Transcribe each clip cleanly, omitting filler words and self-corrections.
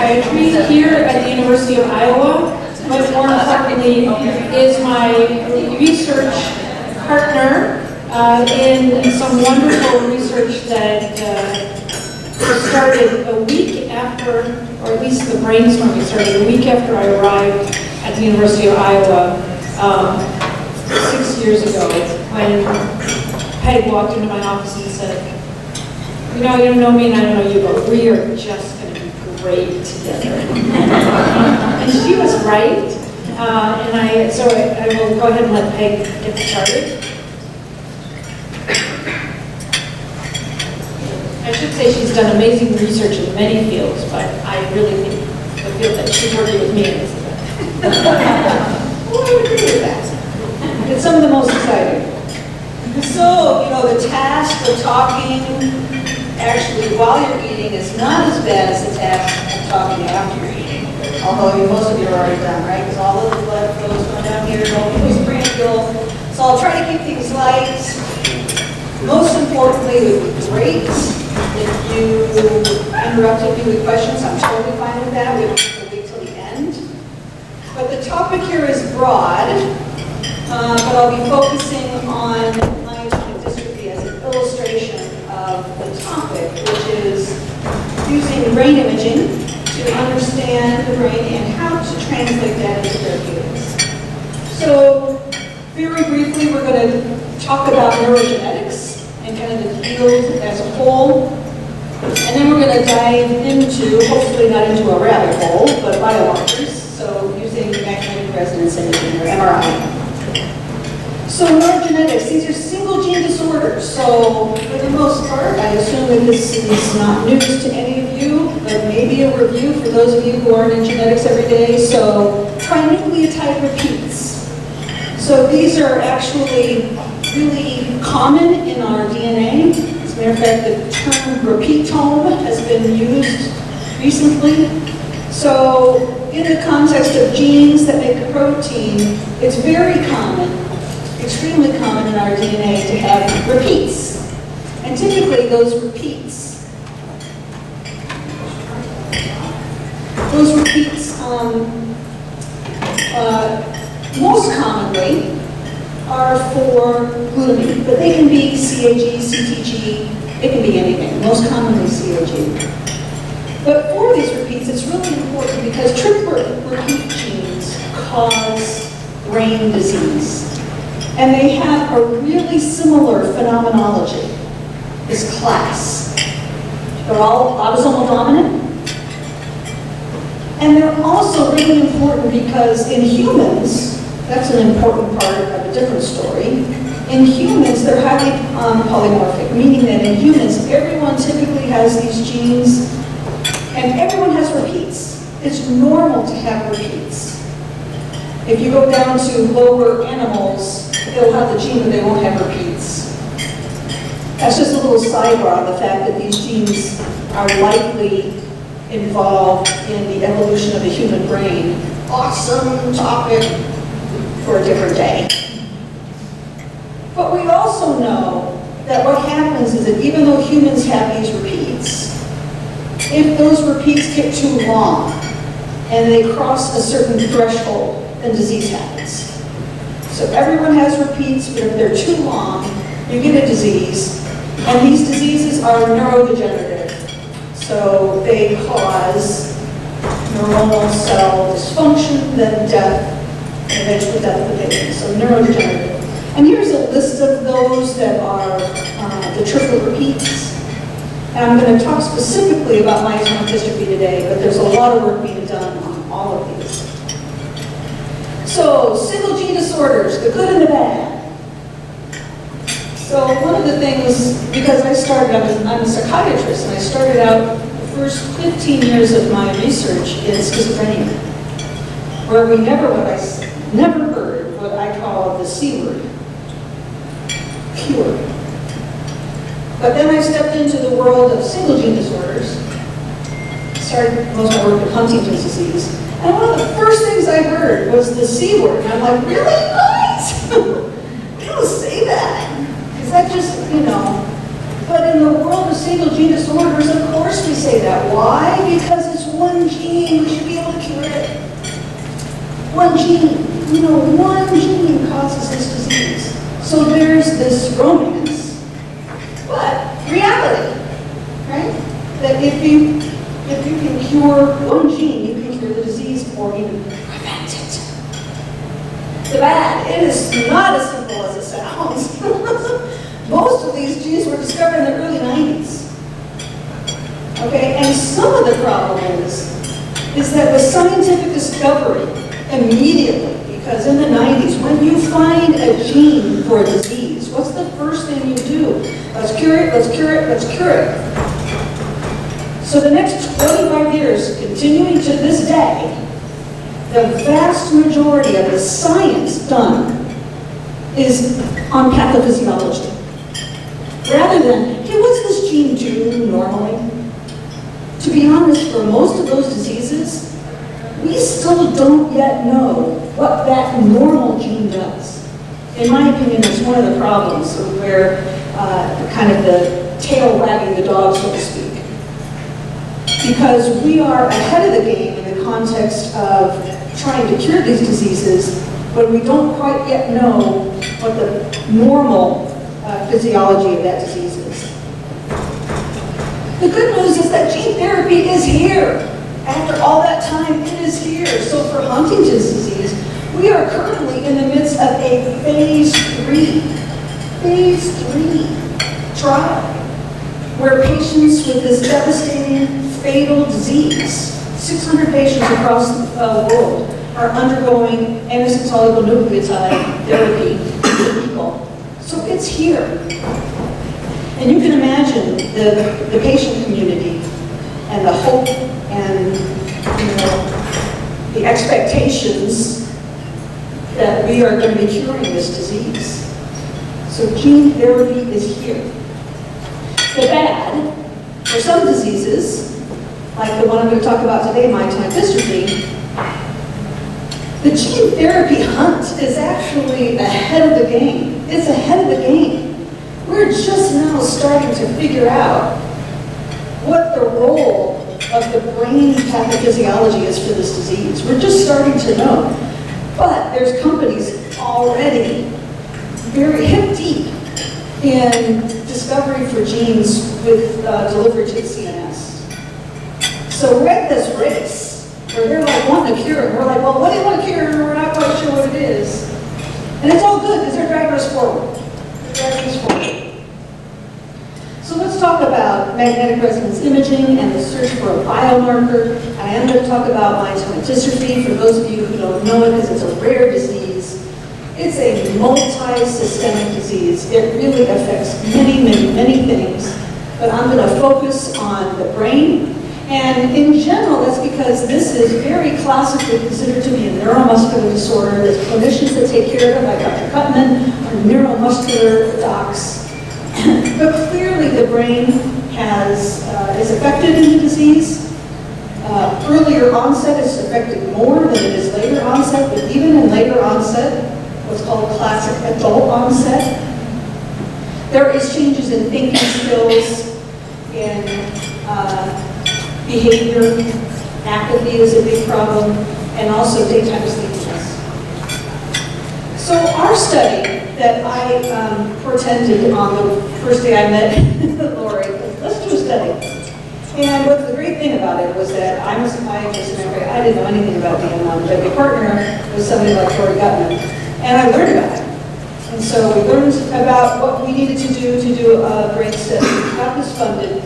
psychiatry here at the University of Iowa, but more importantly is my research partner in some wonderful research that started a week after, or at least the brainstorming started a week after I arrived at the University of Iowa 6 years ago, when Peggy walked into my office and said, you don't know me and I don't know you, but we are just going to be great together. And she was right. So I will go ahead and let Peg get started. I should say she's done amazing research in many fields, but I really think the field that she's working with me in is the best. Well, I would agree with that. It's some of the most exciting. So, the task of talking actually while you're eating is not as bad as the task of talking after you're eating. Although most of you are already done, right? Because all of the blood flows going down here, no postprandial. So I'll try to keep things light. Most importantly, it would be great if you interrupted me with questions. I'm totally fine with that. We don't have to wait till the end. But the topic here is broad, but I'll be focusing on myotonic dystrophy as an illustration of the topic, which is using brain imaging to understand the brain and how to translate that into therapeutics. So, very briefly, we're going to talk about neurogenetics and kind of the field as a whole. And then we're going to dive into, hopefully not into a rabbit hole, but biomarkers. So using magnetic resonance imaging or MRI. So neurogenetics, these are single gene disorders. So for the most part, I assume that this is not news to any of you, but maybe a review for those of you who aren't in genetics every day. So trinucleotide repeats. So these are actually really common in our DNA. As a matter of fact, the term repeatome has been used recently. So in the context of genes that make a protein, it's very common, extremely common in our DNA to have repeats. And typically those repeats most commonly are for glutamine, but they can be CAG, CTG, it can be anything, most commonly CAG. But for these repeats, it's really important because triplet repeat genes cause brain disease. And they have a really similar phenomenology, this class. They're all autosomal dominant. And they're also really important because in humans, that's an important part of a different story. In humans, they're highly polymorphic, meaning that in humans, everyone typically has these genes, and everyone has repeats. It's normal to have repeats. If you go down to lower animals, they'll have the gene, but they won't have repeats. That's just a little sidebar on the fact that these genes are likely involved in the evolution of the human brain. Awesome topic for a different day. But we also know that what happens is that even though humans have these repeats, if those repeats get too long and they cross a certain threshold, then disease happens. So everyone has repeats, but if they're too long, you get a disease. And these diseases are neurodegenerative. So they cause neuronal cell dysfunction, then death, and eventually death of the patient. So neurodegenerative. And here's a list of those that are the triplet repeats. And I'm going to talk specifically about myotonic dystrophy today, but there's a lot of work being done on all of these. So, single gene disorders, the good and the bad. So one of the things, because I'm a psychiatrist, and I started out the first 15 years of my research in schizophrenia, where we never heard what I call the C word, pure. But then I stepped into the world of single gene disorders, started most of my work with Huntington's disease, and one of the first things I heard was the C word, and I'm like, really, guys? We don't say that. Is that just, But in the world of single single gene disorders, of course we say that. Why? Because it's one gene, we should be able to cure it. One gene, one gene causes this disease. So there's this romance, but reality, right? That if you can cure one gene, you can cure the disease or even prevent it. The bad, it is not as simple as it sounds. Most of these genes were discovered in the early 90s. Okay, and some of the problem is that with scientific discovery, immediately, because in the 90s, when you find a gene for a disease, what's the first thing you do? Let's cure it, let's cure it, let's cure it. So the next 25 years, continuing to this day, the vast majority of the science done is on pathophysiology. Rather than, hey, what's this gene do normally? To be honest, for most of those diseases, we still don't yet know what that normal gene does. In my opinion, it's one of the problems where kind of the tail wagging the dog, so to speak. Because we are ahead of the game in the context of trying to cure these diseases, but we don't quite yet know what the normal physiology of that disease is. The good news is that gene therapy is here. After all that time, it is here. So for Huntington's disease, we are currently in the midst of a phase 3 trial, where patients with this devastating, fatal disease, 600 patients across the world, are undergoing antisense oligonucleotide therapy in people. So it's here. And you can imagine the patient community and the hope and the expectations that we are going to be curing this disease. So gene therapy is here. The bad, for some diseases, like the one I'm going to talk about today, myotonic dystrophy, the gene therapy hunt is actually ahead of the game. It's ahead of the game. We're just now starting to figure out what the role of the brain pathophysiology is for this disease. We're just starting to know. But there's companies already very hip deep in discovery for genes with delivery to the CNS. So we're at this race where they're like wanting to cure it. We're like, well, what do you want to cure? We're not quite sure what it is. And it's all good because they're driving us forward. They're driving us forward. So let's talk about magnetic resonance imaging and the search for a biomarker. I am going to talk about myotonic dystrophy for those of you who don't know it because it's a rare disease. It's a multi-systemic disease. It really affects many, many, many things. But I'm going to focus on the brain. And in general, that's because this is very classically considered to be a neuromuscular disorder. There's clinicians that take care of it, like Dr. Cutman, or neuromuscular docs. But clearly the brain is affected in the disease. Earlier onset is affected more than it is later onset, but even in later onset, what's called classic adult onset, there is changes in thinking skills, in behavior, apathy is a big problem, and also daytime sleepiness. So our study that I portended on the first day I met Lori, let's do a study. And what's the great thing about it was that I'm a psychiatrist and I didn't know anything about BMI, but my partner was somebody like Lori Gutman, and I learned about it. And so we learned about what we needed to do a brain study. We got this funded,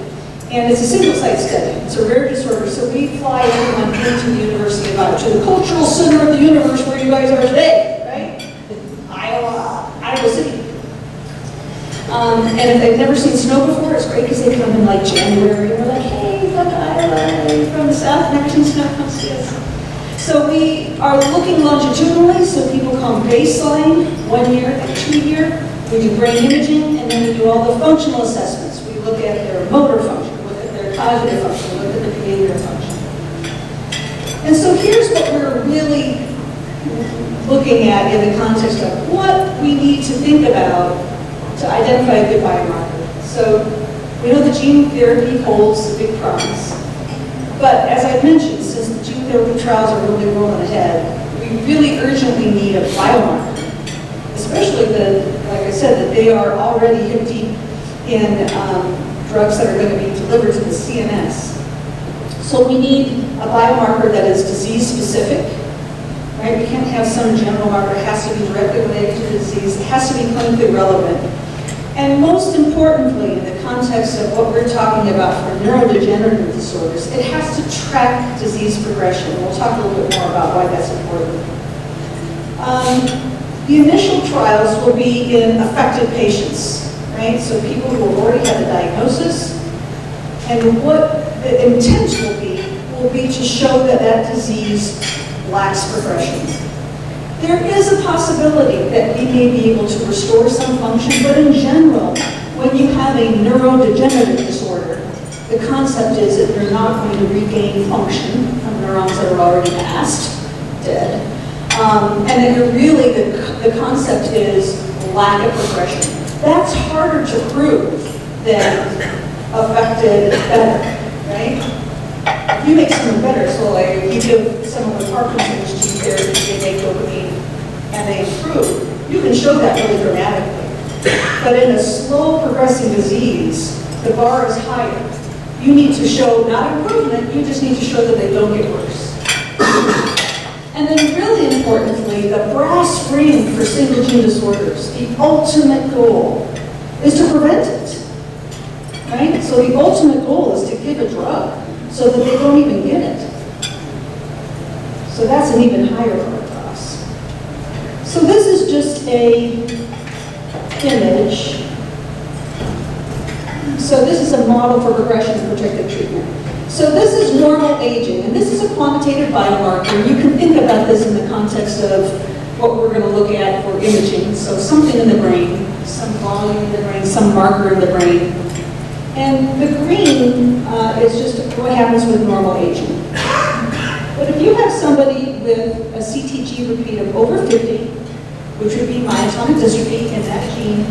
and it's a single-site study. It's a rare disorder, so we fly everyone into the University of Iowa, to the cultural center of the universe where you guys are today, right? Iowa City. And if they've never seen snow before, it's great because they come in like January, and we're like, hey, look, Iowa, from the south, never seen snow, come see us. So we are looking longitudinally, so people come baseline, 1 year and 2 year. We do brain imaging, and then we do all the functional assessments. We look at their motor function, look at their cognitive function, look at their behavioral function. And so here's what we're really looking at in the context of what we need to think about to identify a good biomarker. So We know the gene therapy holds the big promise. But as I mentioned, since the gene therapy trials are really rolling ahead, we really urgently need a biomarker, especially like I said, that they are already hip deep in drugs that are going to be delivered to the CNS. So we need a biomarker that is disease specific, right? We can't have some general marker. It has to be directly related to the disease. It has to be clinically relevant. And most importantly, in the context of what we're talking about for neurodegenerative disorders, it has to track disease progression. We'll talk a little bit more about why that's important. The initial trials will be in affected patients, right? So people who have already had a diagnosis, and what the intent will be to show that that disease lacks progression. There is a possibility that we may be able to restore some function, but in general, when you have a neurodegenerative disorder, the concept is that you're not going to regain function from neurons that are already passed, dead, and that you're really, the concept is lack of progression. That's harder to prove than affected better, right? If you make someone better, so like if you give someone with Parkinson's gene therapy, they make dopamine and they improve, you can show that really dramatically. But in a slow progressing disease, the bar is higher. You need to show not improvement, you just need to show that they don't get worse. And then really importantly, the brass ring for single gene disorders, the ultimate goal is to prevent it, right? So the ultimate goal is to give a drug so that they don't even get it. So that's an even higher bar for us. So this is just a image. So this is a model for progression of protective treatment. So this is normal aging, and this is a quantitative biomarker. You can think about this in the context of what we're going to look at for imaging. So something in the brain, some volume in the brain, some marker in the brain. And the green is just what happens with normal aging. But if you have somebody with a CTG repeat of over 50, which would be myotonic dystrophy in that gene,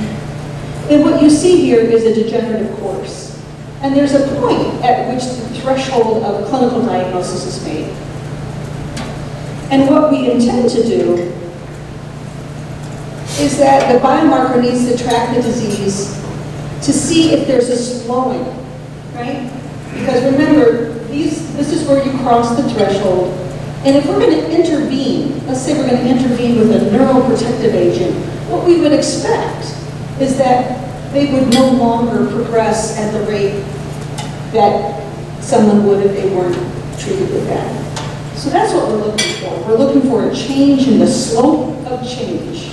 then what you see here is a degenerative course. And there's a point at which the threshold of clinical diagnosis is made. And what we intend to do is that the biomarker needs to track the disease to see if there's a slowing, right? Because remember, this is where you cross the threshold. And if we're going to intervene, let's say we're going to intervene with a neuroprotective agent, what we would expect is that they would no longer progress at the rate that someone would if they weren't treated with that. So that's what we're looking for. We're looking for a change in the slope of change.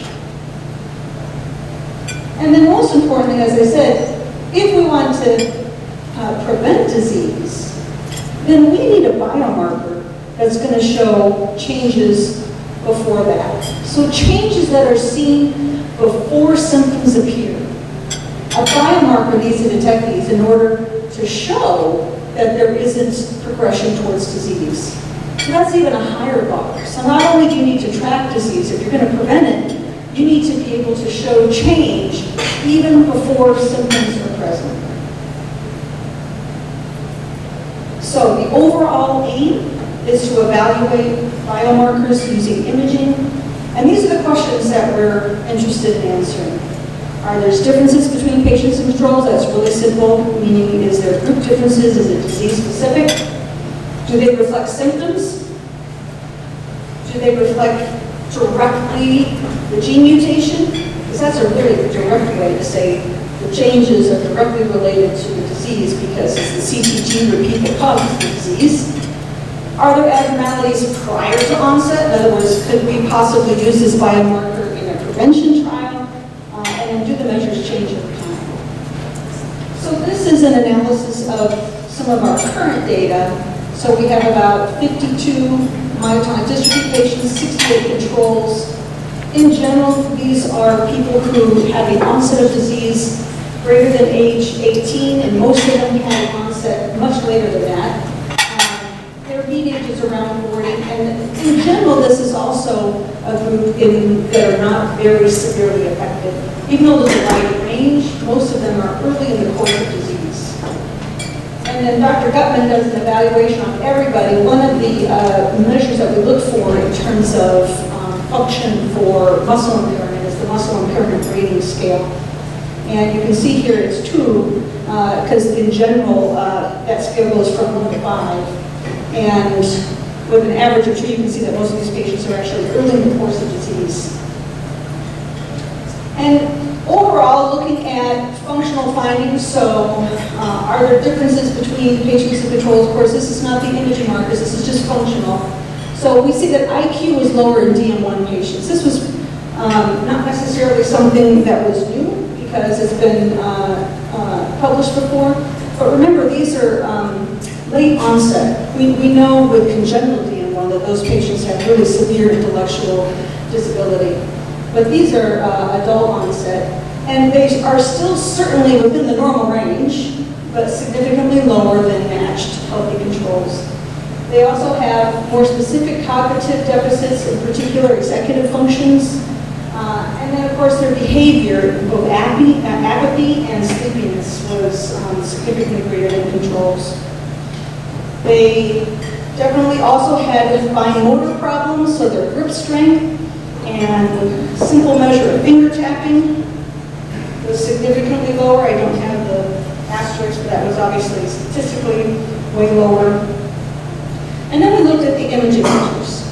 And then most importantly, as I said, if we want to prevent disease, then we need a biomarker that's going to show changes before that. So changes that are seen before symptoms appear. A biomarker needs to detect these in order to show that there isn't progression towards disease. So that's even a higher bar. So not only do you need to track disease, if you're going to prevent it, you need to be able to show change even before symptoms are present. So the overall aim is to evaluate biomarkers using imaging. And these are the questions that we're interested in answering. Are there differences between patients and controls? That's really simple, meaning is there group differences? Is it disease specific? Do they reflect symptoms? Do they reflect directly the gene mutation? Because that's a really direct way to say the changes are directly related to the disease because it's the CTG repeat that causes the disease. Are there abnormalities prior to onset? In other words, could we possibly use this biomarker in a prevention trial? And do the measures change over time? So this is an analysis of some of our current data. So we have about 52 myotonic dystrophy patients, 68 controls. In general, these are people who have an onset of disease greater than age 18, and most of them had an onset much later than that. Their mean age is around 40, and in general, this is also a group that are not very severely affected. Even though there's a wide range, most of them are early in the course of disease. And then Dr. Gutman does an evaluation on everybody. One of the measures that we look for in terms of function for muscle impairment is the muscle impairment rating scale. And you can see here it's 2, because in general, that scale goes from 1 to 5. And with an average of 2, you can see that most of these patients are actually early in the course of disease. And overall, looking at functional findings, so are there differences between patients and controls? Of course, this is not the imaging markers, this is just functional. So we see that IQ is lower in DM1 patients. This was not necessarily something that was new because it's been published before. But remember, these are late onset. We know with congenital DM1 that those patients have really severe intellectual disability. But these are adult onset. And they are still certainly within the normal range, but significantly lower than matched healthy controls. They also have more specific cognitive deficits, in particular executive functions. And then, of course, their behavior, both apathy and sleepiness, was significantly greater than controls. They definitely also had fine motor problems, so their grip strength and simple measure of finger tapping was significantly lower. I don't have the asterisk, but that was obviously statistically way lower. And then we looked at the imaging measures.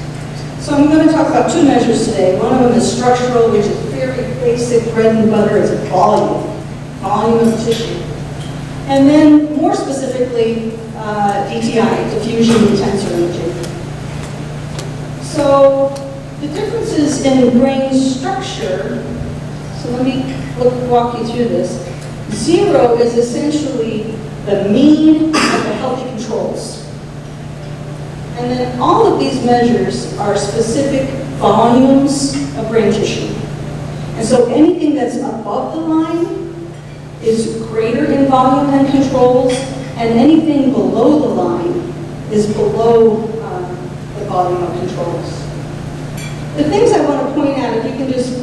So I'm going to talk about 2 measures today. One of them is structural, which is very basic bread and butter. It's volume of tissue. And then more specifically, DTI, diffusion tensor imaging. So the differences in brain structure, so let me walk you through this. 0 is essentially the mean of the healthy controls. And then all of these measures are specific volumes of brain tissue. And so anything that's above the line is greater in volume than controls, and anything below the line is below the volume of controls. The things I want to point out, if you can just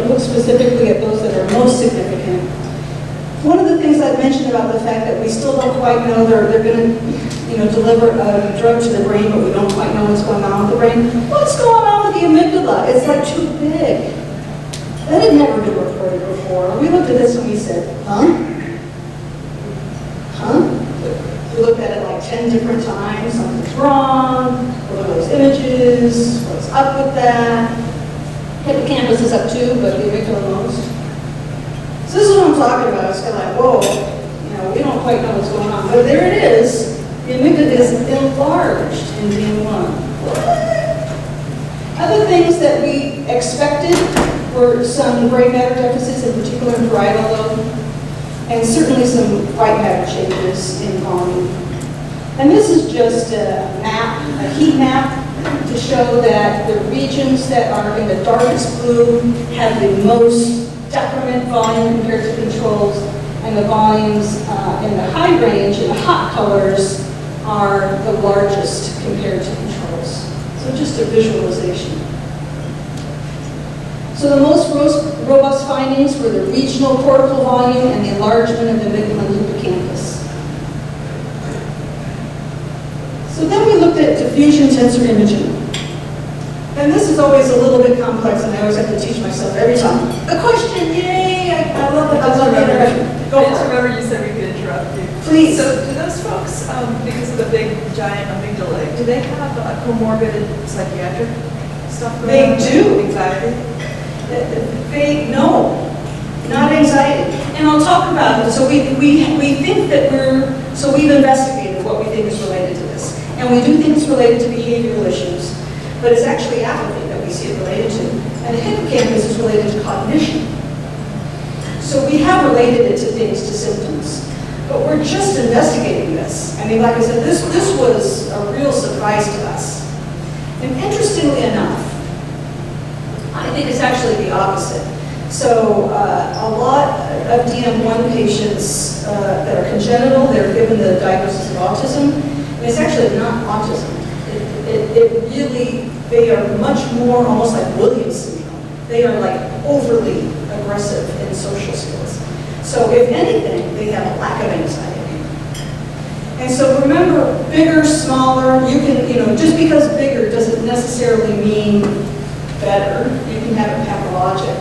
look specifically at those that are most significant. One of the things I mentioned about the fact that we still don't quite know they're going to deliver a drug to the brain, but we don't quite know what's going on with the brain. What's going on with the amygdala? It's like too big. That had never been reported before. We looked at this and we said, huh? We looked at it like 10 different times. Something's wrong. What are those images? What's up with that? Hippocampus is up too, but the amygdala knows. So this is what I'm talking about. It's kind of like, whoa, we don't quite know what's going on. But there it is. The amygdala is enlarged in DM1. Other things that we expected were some gray matter deficits, in particular in parietal lobe, and certainly some white matter changes in volume. And this is just a map, a heat map, to show that the regions that are in the darkest blue have the most decrement volume compared to controls, and the volumes in the high range, in the hot colors, are the largest compared to controls. So just a visualization. So the most robust findings were the regional cortical volume and the enlargement of the amygdala and hippocampus. So then we looked at diffusion tensor imaging. And this is always a little bit complex, and I always have to teach myself every time. A question, yay! I love it. I love the interaction. I just remember you said we could interrupt you. Please. So do those folks, because of the big giant amygdala, do they have comorbid psychiatric stuff going on? They do. Anxiety? No, not anxiety. And I'll talk about it. So we think that we've investigated what we think is related to this. And we do think it's related to behavioral issues. But it's actually apathy that we see it related to. And the hippocampus is related to cognition. So we have related it to things, to symptoms. But we're just investigating this. I mean, like I said, this was a real surprise to us. And interestingly enough, I think it's actually the opposite. So a lot of DM1 patients that are congenital, they're given the diagnosis of autism. And it's actually not autism. It really, they are much more almost like Williams syndrome. They are like overly aggressive in social skills. So if anything, they have a lack of anxiety. And so remember, bigger, smaller, you can, just because bigger doesn't necessarily mean better. You can have it pathologic.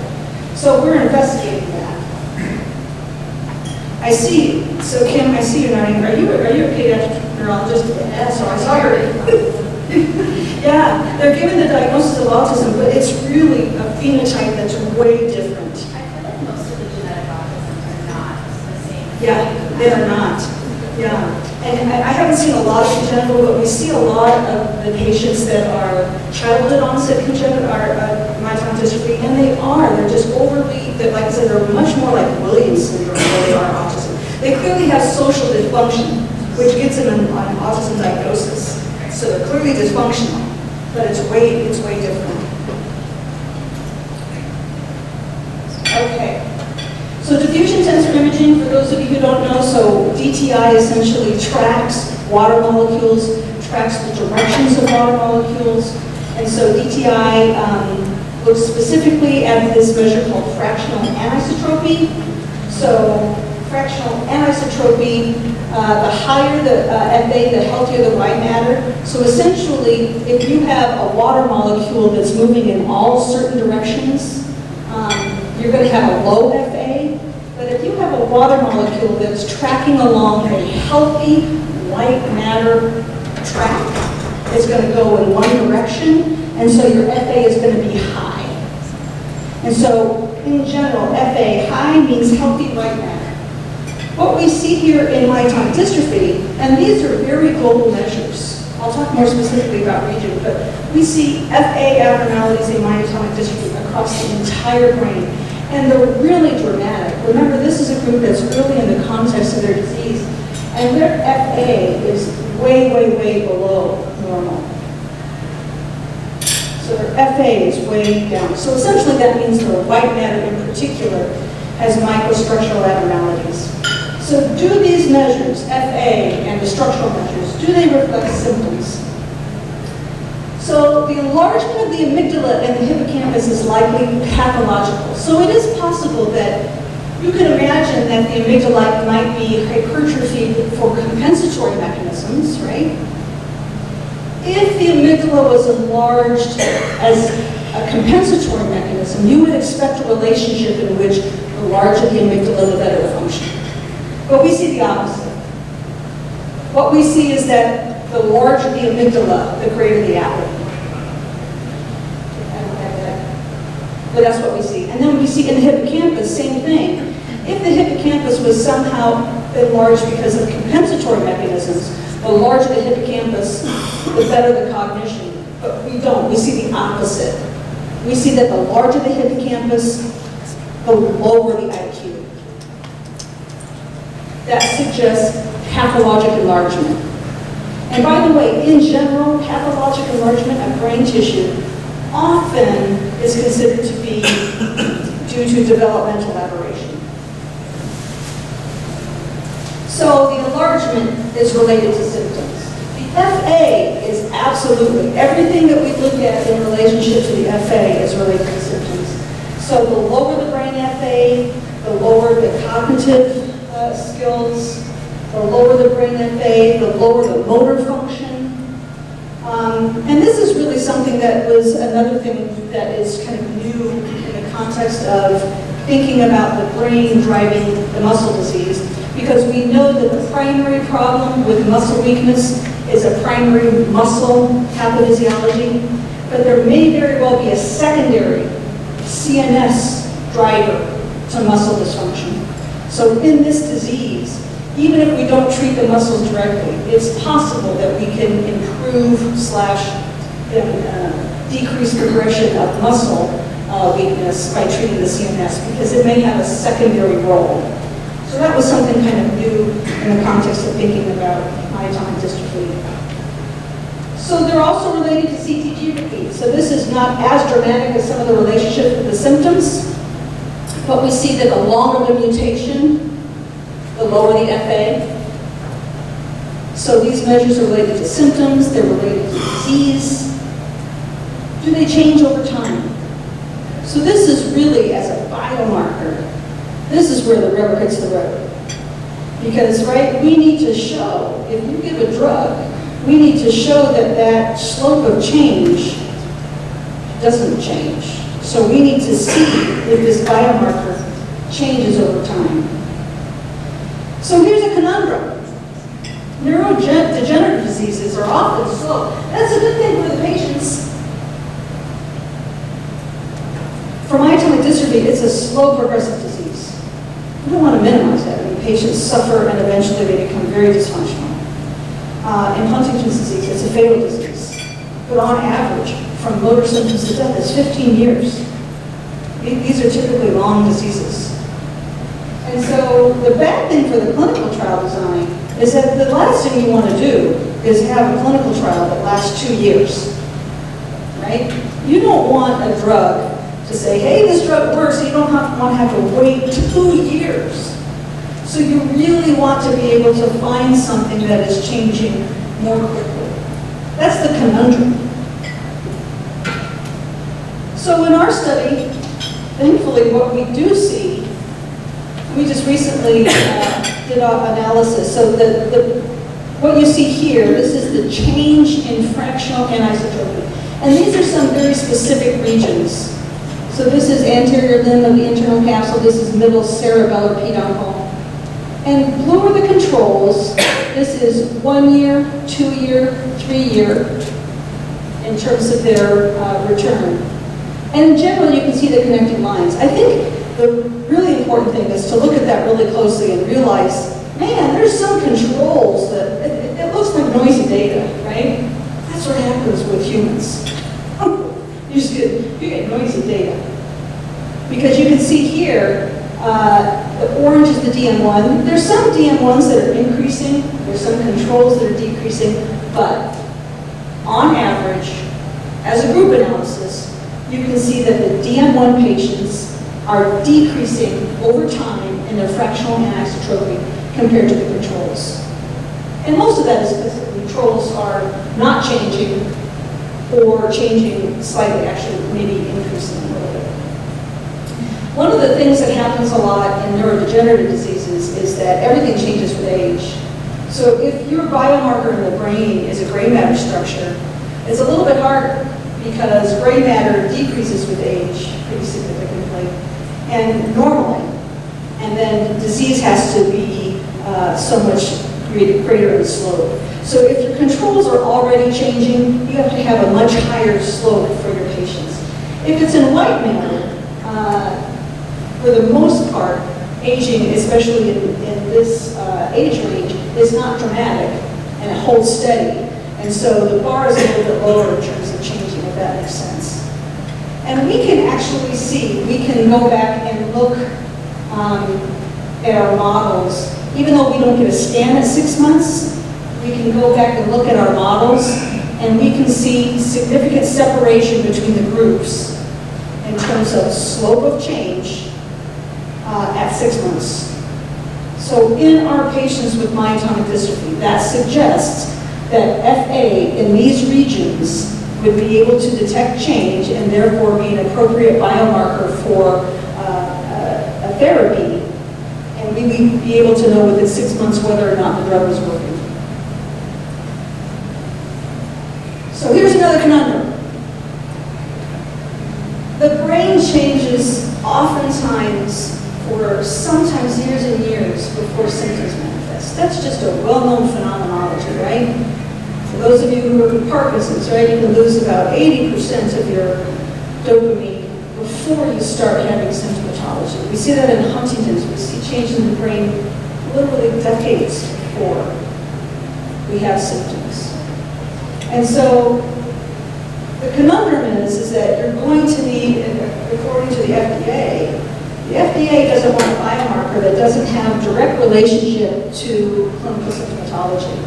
So we're investigating that. I see, so Kim, I see you're nodding. Are you a pediatric neurologist? Yeah, so I saw your Yeah, they're given the diagnosis of autism, but it's really a phenotype that's way different. I feel like most of the genetic autisms are not the same. Yeah, they're not. Yeah, and I haven't seen a lot of congenital, but we see a lot of the patients that are childhood onset congenital, are myotonic dystrophy, and they're just overly, like I said, they're much more like Williams syndrome than they are autism. They clearly have social dysfunction, which gets them an autism diagnosis. So they're clearly dysfunctional, but it's way different. Okay. So diffusion tensor imaging, for those of you who don't know, so DTI essentially tracks water molecules, tracks the directions of water molecules, and so DTI looks specifically at this measure called fractional anisotropy. So fractional anisotropy, the higher the FA, the healthier the white matter. So essentially, if you have a water molecule that's moving in all certain directions, you're going to have a low FA, but if you have a water molecule that's tracking along a healthy white matter track, it's going to go in one direction, and so your FA is going to be high. And so, in general, FA, high means healthy white matter. What we see here in myotonic dystrophy, and these are very global measures, I'll talk more specifically about region, but we see FA abnormalities in myotonic dystrophy across the entire brain. And they're really dramatic. Remember, this is a group that's really in the context of their disease, and their FA is way below normal. So their FA is way down. So essentially that means the white matter in particular has microstructural abnormalities. So do these measures, FA and the structural measures, do they reflect symptoms? So the enlargement of the amygdala and the hippocampus is likely pathological. So it is possible that you can imagine that the amygdala might be hypertrophied for compensatory mechanisms, right? If the amygdala was enlarged as a compensatory mechanism, you would expect a relationship in which the larger the amygdala, the better the function. But we see the opposite. What we see is that the larger the amygdala, the greater the apple. But that's what we see. And then we see in the hippocampus, same thing. If the hippocampus was somehow enlarged because of compensatory mechanisms, the larger the hippocampus, the better the cognition. But we don't. We see the opposite. We see that the larger the hippocampus, the lower the IQ. That suggests pathologic enlargement. And by the way, in general, pathologic enlargement of brain tissue often is considered to be due to developmental aberration. So the enlargement is related to symptoms. The FA is absolutely, everything that we look at in relationship to the FA is related to symptoms. So the lower the brain FA, the lower the cognitive skills, the lower the brain FA, the lower the motor function. And this is really something that was another thing that is kind of new in the context of thinking about the brain driving the muscle disease, because we know that the primary problem with muscle weakness is a primary muscle pathophysiology, but there may very well be a secondary CNS driver to muscle dysfunction. So in this disease, even if we don't treat the muscles directly, it's possible that we can improve / decrease progression of muscle weakness by treating the CNS, because it may have a secondary role. So that was something kind of new in the context of thinking about myotonic dystrophy. So they're also related to CTG repeats. So this is not as dramatic as some of the relationships with the symptoms, but we see that the longer the mutation, the lower the FA. So these measures are related to symptoms, they're related to disease. Do they change over time? So this is really, as a biomarker, this is where the rubber hits the road. Because, right, we need to show, if you give a drug, we need to show that that slope of change doesn't change. So we need to see if this biomarker changes over time. So here's a conundrum. Neurodegenerative diseases are often slow. That's a good thing for the patients. For myotonic dystrophy, it's a slow progressive disease. We don't want to minimize that. I mean, patients suffer and eventually they become very dysfunctional. In Huntington's disease, it's a fatal disease. But on average, from motor symptoms to death, it's 15 years. These are typically long diseases. And so the bad thing for the clinical trial design is that the last thing you want to do is have a clinical trial that lasts 2 years, right? You don't want a drug to say, hey, this drug works, so you don't want to have to wait 2 years. So you really want to be able to find something that is changing more quickly. That's the conundrum. So in our study, thankfully what we do see, we just recently did our analysis. So what you see here, this is the change in fractional anisotropy. And these are some very specific regions. So this is anterior limb of the internal capsule, this is middle cerebellar peduncle. And blue are the controls. This is 1 year, 2 year, 3 year in terms of their return. And in general, you can see the connecting lines. I think the really important thing is to look at that really closely and realize, man, there's some controls that, it looks like noisy data, right? That's what happens with humans. You get noisy data. Because you can see here, the orange is the DM1. There's some DM1s that are increasing, there's some controls that are decreasing, but on average, as a group analysis, you can see that the DM1 patients are decreasing over time in their fractional anisotropy compared to the controls. And most of that is because the controls are not changing or changing slightly, actually maybe increasing a little bit. One of the things that happens a lot in neurodegenerative diseases is that everything changes with age. So if your biomarker in the brain is a gray matter structure, it's a little bit harder because gray matter decreases with age pretty significantly and normally. And then disease has to be so much greater in slope. So if your controls are already changing, you have to have a much higher slope for your patients. If it's in white matter, for the most part, aging, especially in this age range, is not dramatic and it holds steady. And so the bar is a little bit lower in terms of changing, if that makes sense. And we can actually see, we can go back and look at our models. Even though we don't get a scan at 6 months, we can go back and look at our models and we can see significant separation between the groups in terms of slope of change at 6 months. So in our patients with myotonic dystrophy, that suggests that FA in these regions would be able to detect change and therefore be an appropriate biomarker for a therapy, and we would be able to know within 6 months whether or not the drug was working. So here's another conundrum. The brain changes oftentimes for sometimes years and years before symptoms manifest. That's just a well-known phenomenology, right? For those of you who work with Parkinson's, right, you can lose about 80% of your dopamine before you start having symptomatology. We see that in Huntington's. We see changes in the brain literally decades before we have symptoms. And so the conundrum is that you're going to need, according to the FDA doesn't want a biomarker that doesn't have direct relationship to clinical symptomatology.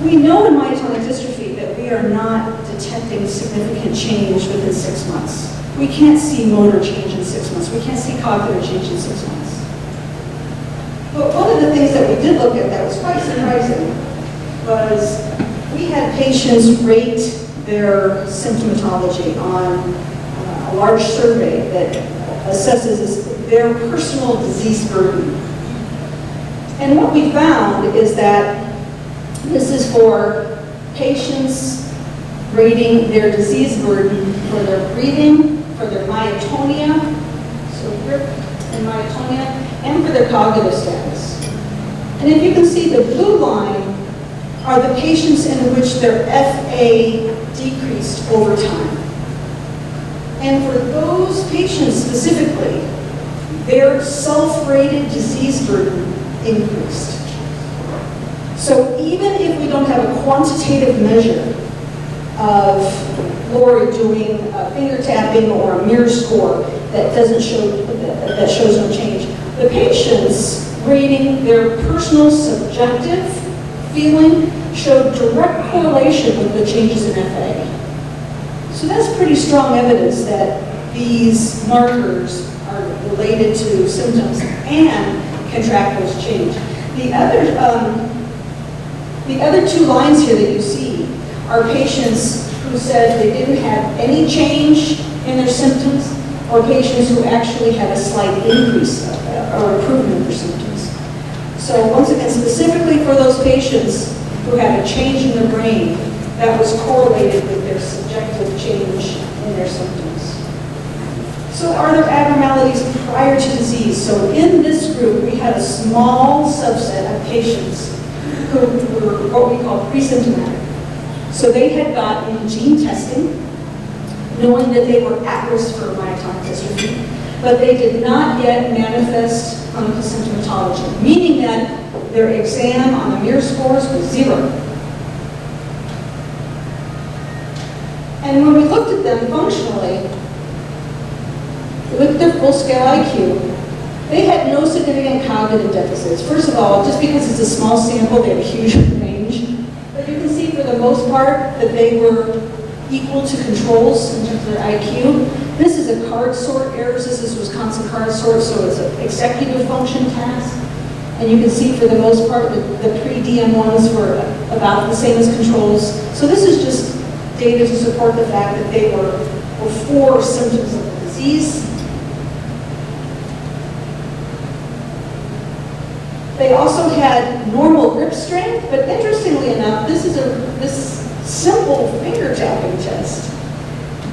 We know in myotonic dystrophy that we are not detecting significant change within 6 months. We can't see motor change in 6 months. We can't see cognitive change in 6 months. But one of the things that we did look at that was quite surprising was we had patients rate their symptomatology on a large survey that assesses their personal disease burden. And what we found is that this is for patients rating their disease burden for their breathing, for their myotonia, so grip and myotonia, and for their cognitive status. And if you can see, the blue line are the patients in which their FA decreased over time. And for those patients specifically, their self-rated disease burden increased. So even if we don't have a quantitative measure of Lori doing finger tapping or a mirror score that doesn't show, that shows no change, the patients rating their personal subjective feeling showed direct correlation with the changes in FA. So that's pretty strong evidence that these markers are related to symptoms and can track those change. The other two lines here that you see are patients who said they didn't have any change in their symptoms, or patients who actually had a slight increase or improvement in their symptoms. So once again, specifically for those patients who had a change in the brain, that was correlated with their subjective change in their symptoms. So are there abnormalities prior to disease? So in this group, we had a small subset of patients who were what we call pre-symptomatic. So they had gotten gene testing, knowing that they were at risk for myotonic dystrophy, but they did not yet manifest clinical symptomatology, meaning that their exam on the mirror scores was 0. And when we looked at them functionally, we looked at their full-scale IQ, they had no significant cognitive deficits. First of all, just because it's a small sample, they have a huge range. But you can see for the most part that they were equal to controls in terms of their IQ. This is a card sort errors. This is Wisconsin card sort, so it's an executive function task. And you can see for the most part that the pre-DM1s were about the same as controls. So this is just data to support the fact that they were before symptoms of the disease. They also had normal grip strength, but interestingly enough, this simple finger tapping test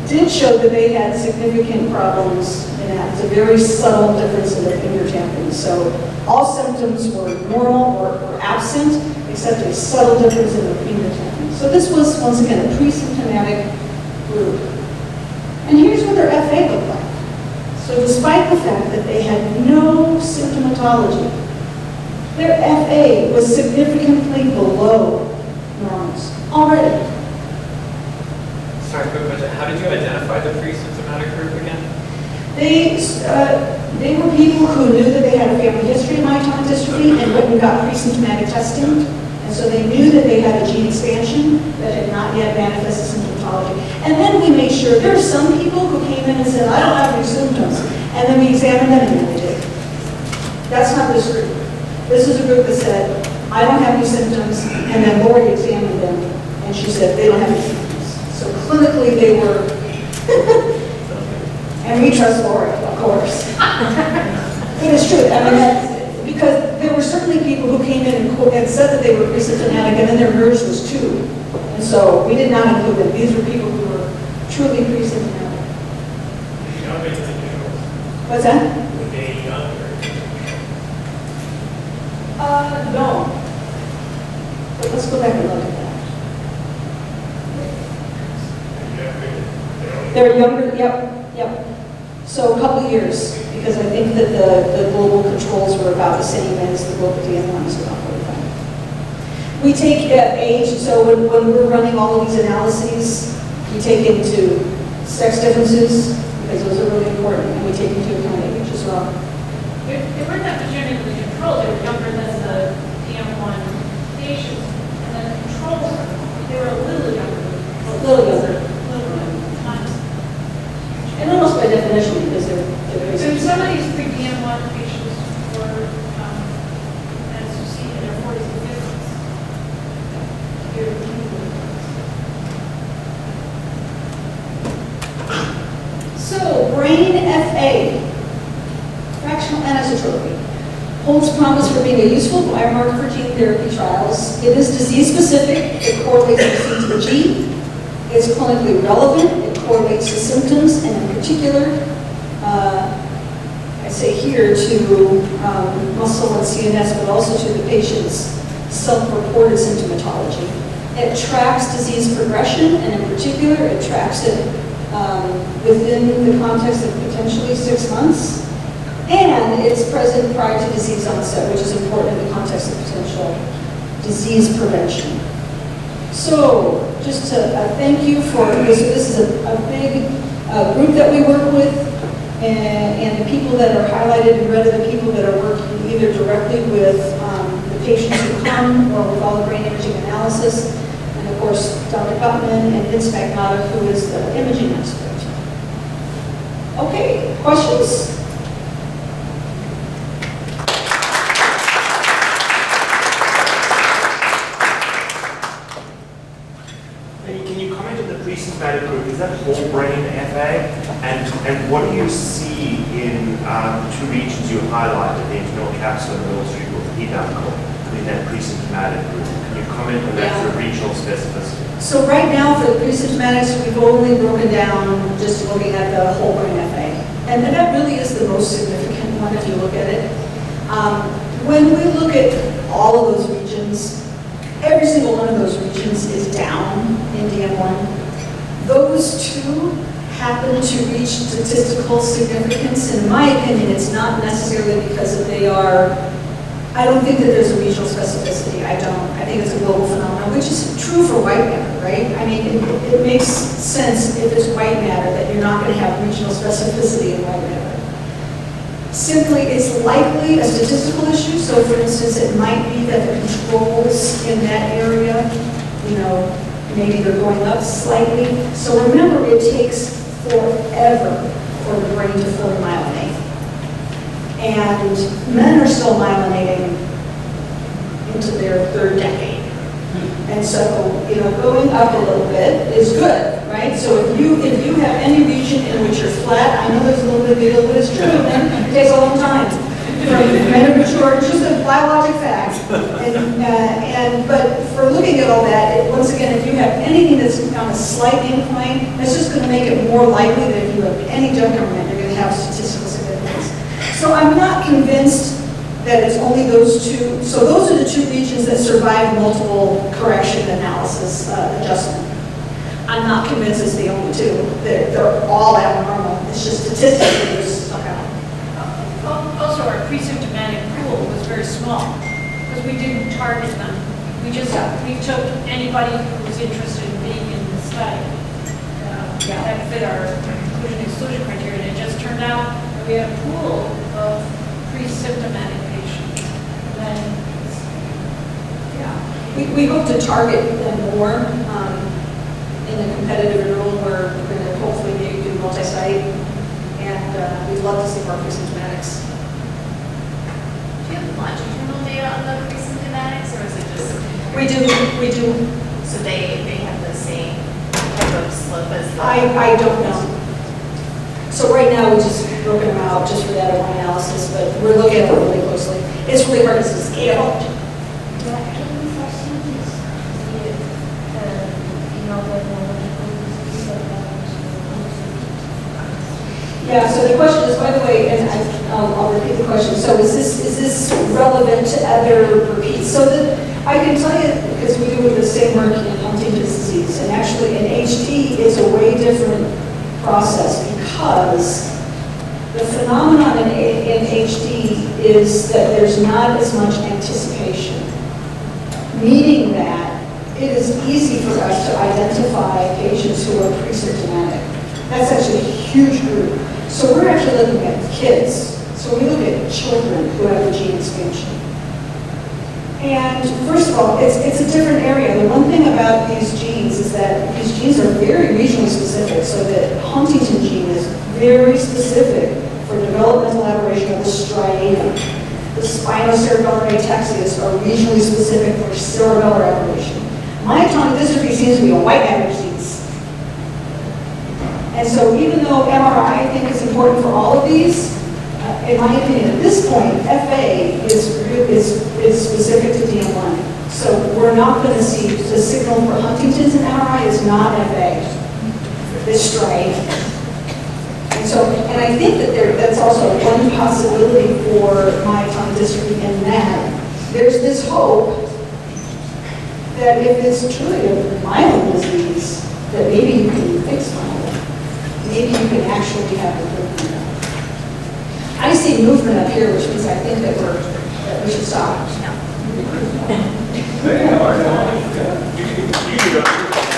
did show that they had significant problems in that. It's a very subtle difference in the finger tapping. So all symptoms were normal or absent, except a subtle difference in the finger tapping. So this was, once again, a pre-symptomatic group. And here's what their FA looked like. So despite the fact that they had no symptomatology, their FA was significantly below norms already. Sorry, quick question. How did you identify the pre-symptomatic group again? They were people who knew that they had a family history of myotonic dystrophy and went and got pre-symptomatic testing. And so they knew that they had a gene expansion that had not yet manifested symptomatology. And then we made sure, there are some people who came in and said, I don't have any symptoms. And then we examined them and they did. That's not this group. This is a group that said, I don't have any symptoms. And then Lori examined them and she said, they don't have any symptoms. So clinically they were, and we trust Lori, of course. It is true. I mean, that's, because there were certainly people who came in and said that they were pre-symptomatic, and then their MERS was 2. And so we did not include them. These were people who were truly pre-symptomatic. Younger than you. What's that? Were they younger? No. But let's go back and look at that. They're younger, yep. So a couple years, because I think that the global controls were about the same as the global DM1s, about 45. We take age, so when we're running all of these analyses, we take into sex differences, because those are really important, and we take into account age as well. They weren't that much younger than the control, they were younger than the DM1 patients, and then the controls, they were a little younger. A little younger. And almost by definition, because they're very So sensitive. some of these pre-DM1 patients were, as you see, in their 40s and 50s. So, brain FA, fractional anisotropy, holds promise for being a useful biomarker for gene therapy trials. It is disease-specific. It correlates with C to the G. It's clinically relevant. It correlates to symptoms, and in particular, I say here to muscle and CNS, but also to the patient's self-reported symptomatology. It tracks disease progression, and in particular, it tracks it within the context of potentially 6 months. And it's present prior to disease onset, which is important in the context of potential disease prevention. So, just to thank you for this. This is a big group that we work with, and the people that are highlighted in red are the people that are working either directly with the patients who come or with all the brain imaging analysis. And of course, Dr. Gutman and Vince Magnotta, who is the imaging expert. Okay, questions? Can you comment on the pre-symptomatic group? Is that whole brain FA? And what do you see in the two regions you highlighted, the internal capsule and the middle cerebral peduncle, in that pre-symptomatic group? Can you comment on that sort of regional specificity? So right now for the pre-symptomatics, we've only broken down just looking at the whole brain FA. And that really is the most significant one if you look at it. When we look at all of those regions, every single one of those regions is down in DM1. Those two happen to reach statistical significance. In my opinion, it's not necessarily because they are, I don't think that there's a regional specificity. I don't. I think it's a global phenomenon, which is true for white matter, right? I mean, it makes sense if it's white matter that you're not going to have regional specificity in white matter. Simply, it's likely a statistical issue. So, for instance, it might be that the controls in that area, you know, maybe they're going up slightly. So remember, it takes forever for the brain to fully myelinate. And men are still myelinating into their third decade. And so, you know, going up a little bit is good, right? So if you have any region in which you're flat, I know there's a little bit of deal, but it's true, man. It takes a long time from men to mature. It's just a biologic fact. But for looking at all that, once again, if you have anything that's on a slight incline, that's just going to make it more likely that if you have any decrement, you're going to have statistical significance. So I'm not convinced that it's only those two. So those are the two regions that survive multiple correction analysis adjustment. I'm not convinced it's the only two. They're all abnormal. It's just statistically they're stuck out. Also, our pre-symptomatic pool was very small because we didn't target them. We took anybody who was interested in being in the study that fit our inclusion-exclusion criteria. And it just turned out that we had a pool of pre-symptomatic patients. And then, We hope to target them more in the competitive enrollment where we're going to hopefully maybe do multi-site, and we'd love to see more pre-symptomatics. Do you have longitudinal data on the pre-symptomatics, or is it just? We do. So they have the same type of slope as the? I don't know. So right now we just broken them out just for that one analysis, but we're looking at it really closely. It's really hard to scale. Yeah, so the question is, by the way, and I'll repeat the question. So is this relevant to other repeats? So I can tell you, because we do the same work in Huntington's disease, and actually in HD it's a way different process because the phenomenon in HD is that there's not as much anticipation, meaning that it is easy for us to identify patients who are pre-symptomatic. That's actually a huge group. So we're actually looking at kids. So we look at children who have a gene expansion. And first of all, it's a different area. The one thing about these genes is that these genes are very regionally specific. So the Huntington gene is very specific for developmental aberration of the striatum. The spinocerebellar ataxias are regionally specific for cerebellar aberration. Myotonic dystrophy seems to be a white matter disease. And so even though MRI, I think, is important for all of these, in my opinion, at this point, FA is specific to DM1. So we're not going to see, the signal for Huntington's and MRI is not FA. It's strife. And I think that that's also one possibility for myotonic dystrophy in that there's this hope that if it's truly a myelin disease, that maybe you can fix myelin. Maybe you can actually have improvement. I see movement up here, which means I think that we should stop. You can go.